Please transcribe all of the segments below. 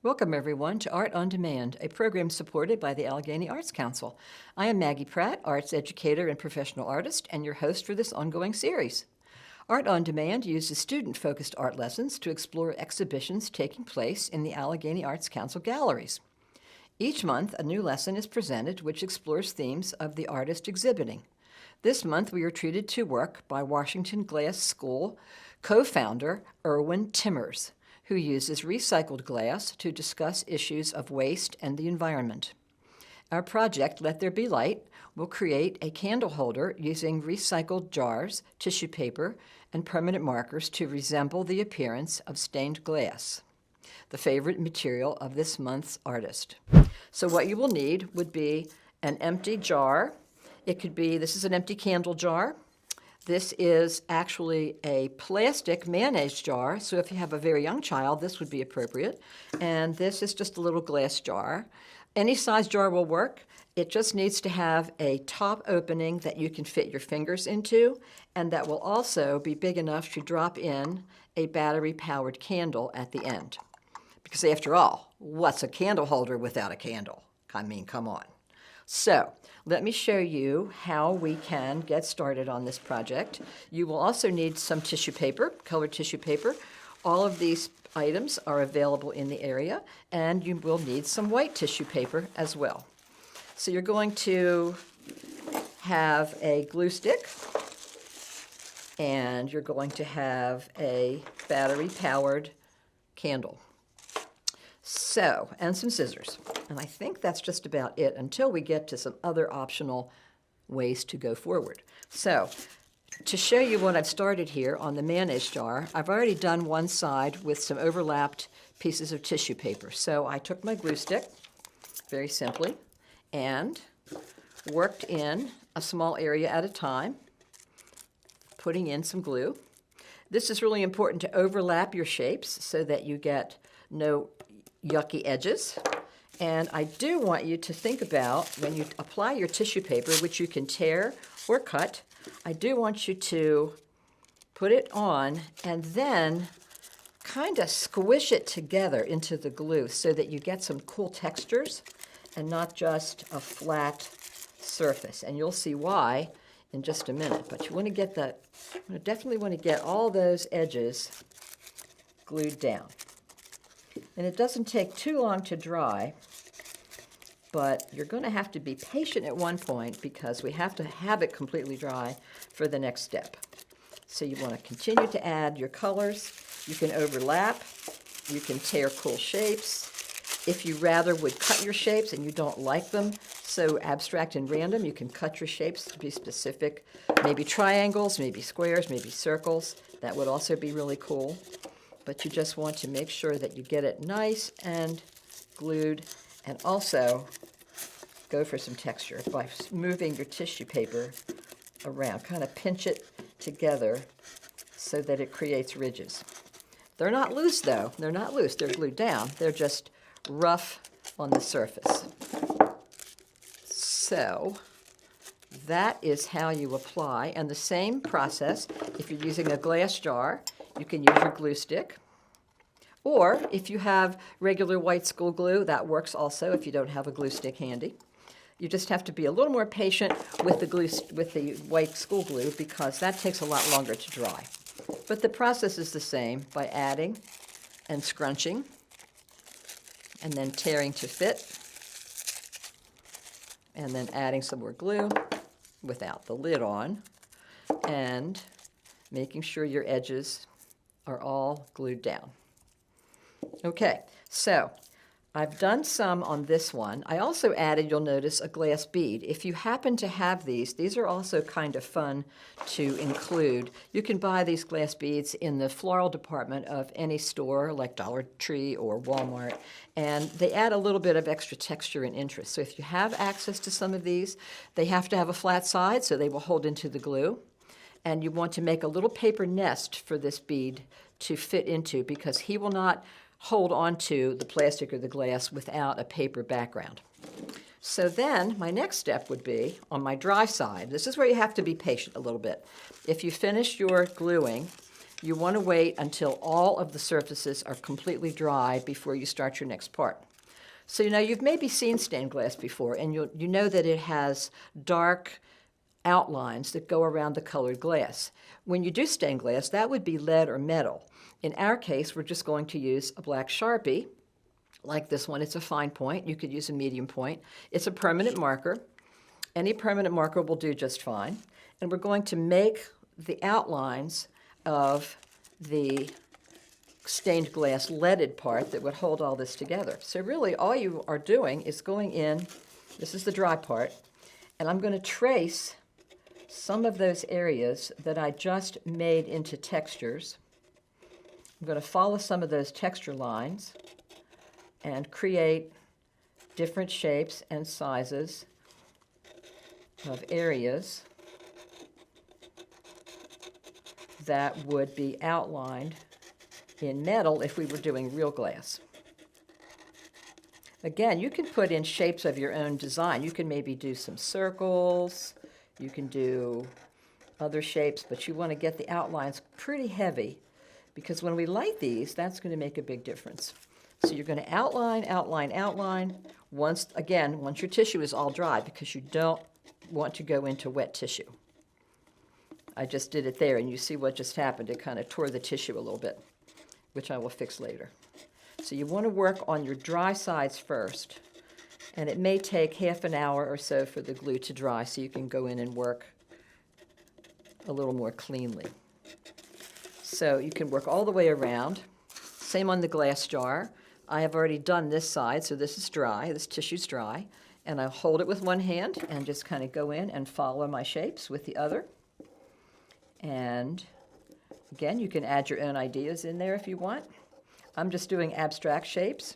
Welcome, everyone, to Art on Demand, a program supported by the Allegheny Arts Council. I am Maggie Pratt, arts educator and professional artist, and your host for this ongoing series. Art on Demand uses student-focused art lessons to explore exhibitions taking place in the Allegheny Arts Council galleries. Each month, a new lesson is presented which explores themes of the artist exhibiting. This month, we are treated to work by Washington Glass School co-founder Erwin Timmers, who uses recycled glass to discuss issues of waste and the environment. Our project, Let There Be Light, will create a candle holder using recycled jars, tissue paper, and permanent markers to resemble the appearance of stained glass, the favorite material of this month's artist. So what you will need would be an empty jar. This is an empty candle jar. This is actually a plastic mayonnaise jar, so if you have a very young child, this would be appropriate. And this is just a little glass jar. Any size jar will work. It just needs to have a top opening that you can fit your fingers into, and that will also be big enough to drop in a battery-powered candle at the end. Because after all, what's a candle holder without a candle? I mean, come on. So let me show you how we can get started on this project. You will also need some tissue paper, colored tissue paper. All of these items are available in the area, and you will need some white tissue paper as well. So you're going to have a glue stick, and you're going to have a battery-powered candle. So, and some scissors. And I think that's just about it until we get to some other optional ways to go forward. So, to show you what I've started here on the mayonnaise jar, I've already done one side with some overlapped pieces of tissue paper. So I took my glue stick, very simply, and worked in a small area at a time, putting in some glue. This is really important to overlap your shapes so that you get no yucky edges. And I do want you to think about when you apply your tissue paper, which you can tear or cut, I do want you to put it on and then kind of squish it together into the glue so that you get some cool textures and not just a flat surface. And you'll see why in just a minute. But you definitely want to get all those edges glued down. And it doesn't take too long to dry, but you're going to have to be patient at one point because we have to have it completely dry for the next step. So you want to continue to add your colors. You can overlap. You can tear cool shapes. If you rather would cut your shapes and you don't like them so abstract and random, you can cut your shapes to be specific. Maybe triangles, maybe squares, maybe circles. That would also be really cool. But you just want to make sure that you get it nice and glued, and also go for some texture by moving your tissue paper around. Kind of pinch it together so that it creates ridges. They're not loose, though. They're not loose. They're glued down. They're just rough on the surface. So that is how you apply. And the same process, if you're using a glass jar, you can use your glue stick. Or if you have regular white school glue, that works also if you don't have a glue stick handy. You just have to be a little more patient with the white school glue because that takes a lot longer to dry. But the process is the same by adding and scrunching and then tearing to fit and then adding some more glue without the lid on and making sure your edges are all glued down. Okay, so I've done some on this one. I also added, you'll notice, a glass bead. If you happen to have these are also kind of fun to include. You can buy these glass beads in the floral department of any store like Dollar Tree or Walmart, and they add a little bit of extra texture and interest. So if you have access to some of these, they have to have a flat side so they will hold into the glue. And you want to make a little paper nest for this bead to fit into because he will not hold onto the plastic or the glass without a paper background. So then my next step would be on my dry side. This is where you have to be patient a little bit. If you finish your gluing, you want to wait until all of the surfaces are completely dry before you start your next part. So you've maybe seen stained glass before, and you know that it has dark outlines that go around the colored glass. When you do stained glass, that would be lead or metal. In our case, we're just going to use a black Sharpie, like this one. It's a fine point. You could use a medium point. It's a permanent marker. Any permanent marker will do just fine. And we're going to make the outlines of the stained glass leaded part that would hold all this together. So really all you are doing is going in, this is the dry part, and I'm going to trace some of those areas that I just made into textures. I'm going to follow some of those texture lines and create different shapes and sizes of areas that would be outlined in metal if we were doing real glass. Again, you can put in shapes of your own design. You can maybe do some circles, you can do other shapes, but you want to get the outlines pretty heavy because when we light these, that's going to make a big difference. So you're going to outline, outline, outline once your tissue is all dry, because you don't want to go into wet tissue. I just did it there, and you see what just happened. It kind of tore the tissue a little bit, which I will fix later. So you want to work on your dry sides first, and it may take half an hour or so for the glue to dry so you can go in and work a little more cleanly. So you can work all the way around. Same on the glass jar. I have already done this side, so this is dry, this tissue's dry, and I'll hold it with one hand and just kind of go in and follow my shapes with the other. And again, you can add your own ideas in there if you want. I'm just doing abstract shapes.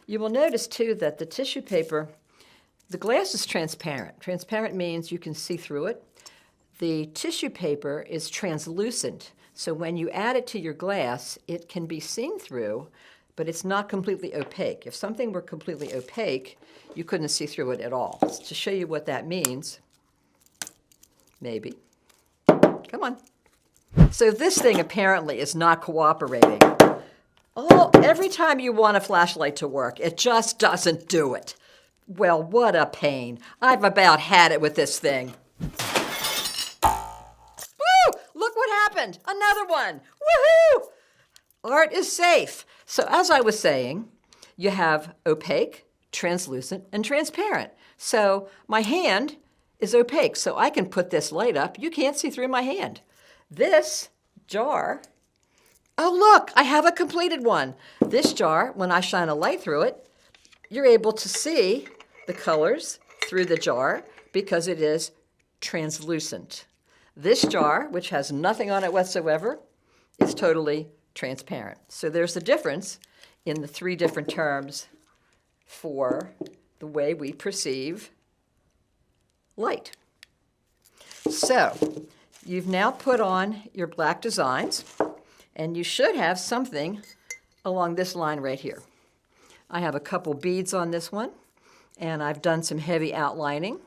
You will notice too that the tissue paper, the glass is transparent. Transparent means you can see through it. The tissue paper is translucent, so when you add it to your glass, it can be seen through, but it's not completely opaque. If something were completely opaque, you couldn't see through it at all. To show you what that means, maybe. Come on. So this thing apparently is not cooperating. Every time you want a flashlight to work, it just doesn't do it. Well, what a pain. I've about had it with this thing. Woo! Look what happened. Another one. Woohoo! Art is safe. So as I was saying, you have opaque, translucent, and transparent. So my hand is opaque, so I can put this light up. You can't see through my hand. This jar, oh look, I have a completed one. This jar, when I shine a light through it, you're able to see the colors through the jar because it is translucent. This jar, which has nothing on it whatsoever, is totally transparent. So there's a difference in the three different terms for the way we perceive light. So you've now put on your black designs, and you should have something along this line right here. I have a couple beads on this one, and I've done some heavy outlining.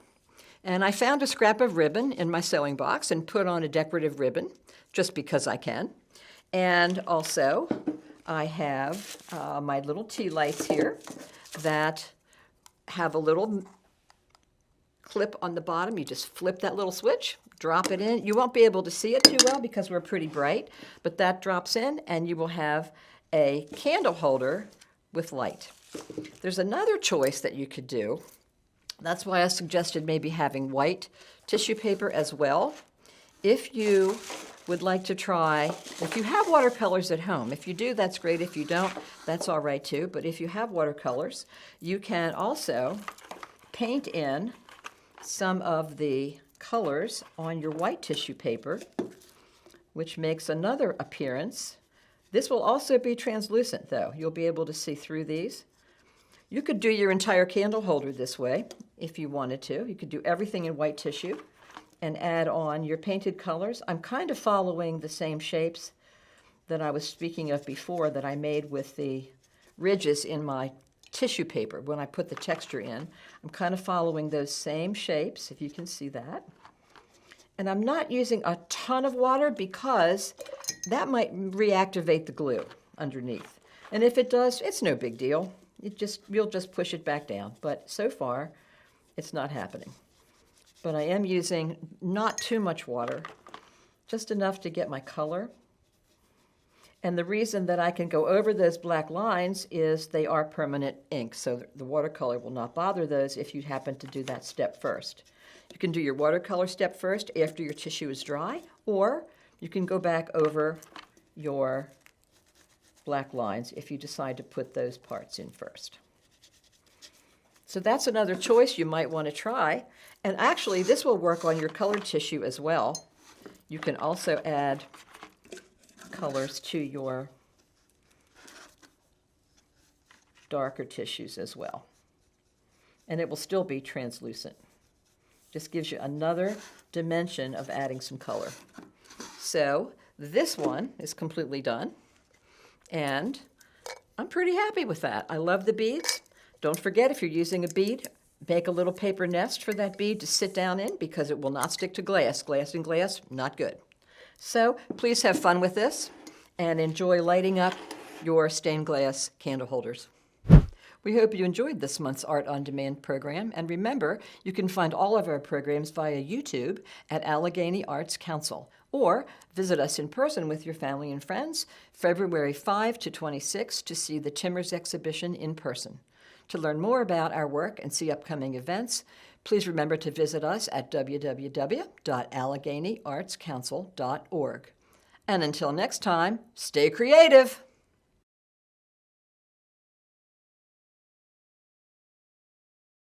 And I found a scrap of ribbon in my sewing box and put on a decorative ribbon, just because I can. And also, I have my little tea lights here that have a little clip on the bottom. You just flip that little switch, drop it in. You won't be able to see it too well because we're pretty bright, but that drops in and you will have a candle holder with light. There's another choice that you could do. That's why I suggested maybe having white tissue paper as well. If you would like to try, if you have watercolors at home, if you do, that's great. If you don't, that's all right too. But if you have watercolors, you can also paint in some of the colors on your white tissue paper, which makes another appearance. This will also be translucent, though. You'll be able to see through these. You could do your entire candle holder this way if you wanted to. You could do everything in white tissue and add on your painted colors. I'm kind of following the same shapes that I was speaking of before that I made with the ridges in my tissue paper when I put the texture in. I'm kind of following those same shapes, if you can see that. And I'm not using a ton of water because that might reactivate the glue underneath. And if it does, it's no big deal. You'll just push it back down. But so far, it's not happening. But I am using not too much water, just enough to get my color. And the reason that I can go over those black lines is they are permanent ink, so the watercolor will not bother those if you happen to do that step first. You can do your watercolor step first after your tissue is dry, or you can go back over your black lines if you decide to put those parts in first. So that's another choice you might want to try. And actually, this will work on your colored tissue as well. You can also add colors to your darker tissues as well. And it will still be translucent. Just gives you another dimension of adding some color. So this one is completely done. And I'm pretty happy with that. I love the beads. Don't forget, if you're using a bead, make a little paper nest for that bead to sit down in because it will not stick to glass. Glass and glass, not good. So please have fun with this and enjoy lighting up your stained glass candle holders. We hope you enjoyed this month's Art on Demand program. And remember, you can find all of our programs via YouTube at Allegheny Arts Council, or visit us in person with your family and friends February 5 to 26 to see the Timbers exhibition in person. To learn more about our work and see upcoming events, please remember to visit us at www.alleghenyartscouncil.org. And until next time, stay creative!